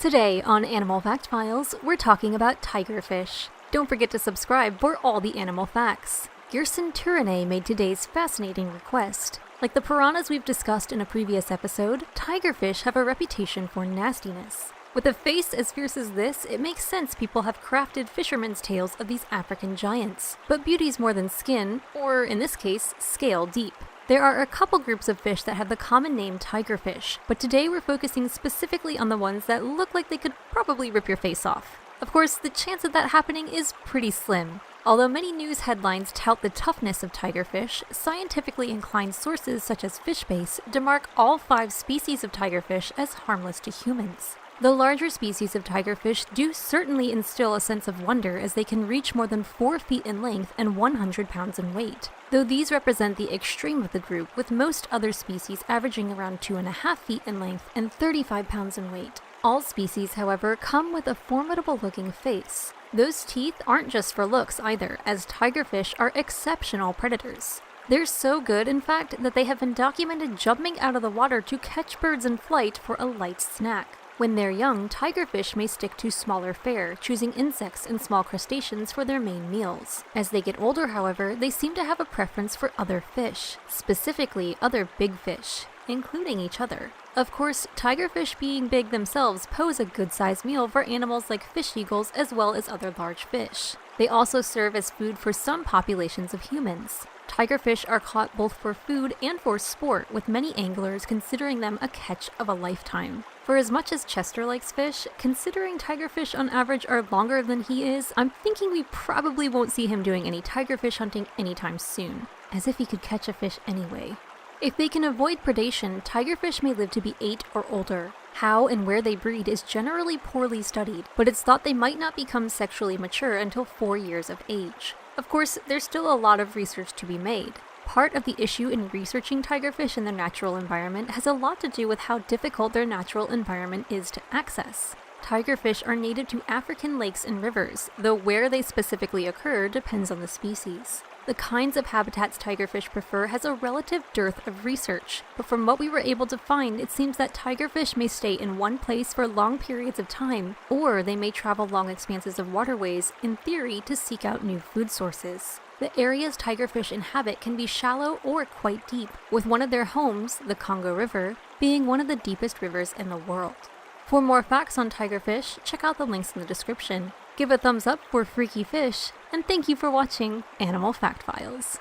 Today on Animal Fact Files, we're talking about tigerfish. Don't forget to subscribe for all the animal facts. Gerson Turene made today's fascinating request. Like the piranhas we've discussed in a previous episode, tigerfish have a reputation for nastiness. With a face as fierce as this, it makes sense people have crafted fishermen's tales of these African giants. But beauty's more than skin, or in this case, scale deep. There are a couple groups of fish that have the common name tigerfish, but today we're focusing specifically on the ones that look like they could probably rip your face off. Of course, the chance of that happening is pretty slim. Although many news headlines tout the toughness of tigerfish, scientifically inclined sources such as FishBase demark all 5 species of tigerfish as harmless to humans. The larger species of tigerfish do certainly instill a sense of wonder as they can reach more than 4 feet in length and 100 pounds in weight, though these represent the extreme of the group, with most other species averaging around 2.5 feet in length and 35 pounds in weight. All species, however, come with a formidable-looking face. Those teeth aren't just for looks either, as tigerfish are exceptional predators. They're so good, in fact, that they have been documented jumping out of the water to catch birds in flight for a light snack. When they're young, tigerfish may stick to smaller fare, choosing insects and small crustaceans for their main meals. As they get older, however, they seem to have a preference for other fish, specifically other big fish, including each other. Of course, tigerfish being big themselves pose a good-sized meal for animals like fish eagles as well as other large fish. They also serve as food for some populations of humans. Tigerfish are caught both for food and for sport, with many anglers considering them a catch of a lifetime. For as much as Chester likes fish, considering tigerfish on average are longer than he is, I'm thinking we probably won't see him doing any tigerfish hunting anytime soon. As if he could catch a fish anyway. If they can avoid predation, tigerfish may live to be 8 or older. How and where they breed is generally poorly studied, but it's thought they might not become sexually mature until 4 years of age. Of course, there's still a lot of research to be made. Part of the issue in researching tigerfish in their natural environment has a lot to do with how difficult their natural environment is to access. Tigerfish are native to African lakes and rivers, though where they specifically occur depends on the species. The kinds of habitats tigerfish prefer has a relative dearth of research, but from what we were able to find, it seems that tigerfish may stay in one place for long periods of time, or they may travel long expanses of waterways, in theory, to seek out new food sources. The areas tigerfish inhabit can be shallow or quite deep, with one of their homes, the Congo River, being one of the deepest rivers in the world. For more facts on tigerfish, check out the links in the description. Give a thumbs up for freaky fish, and thank you for watching Animal Fact Files.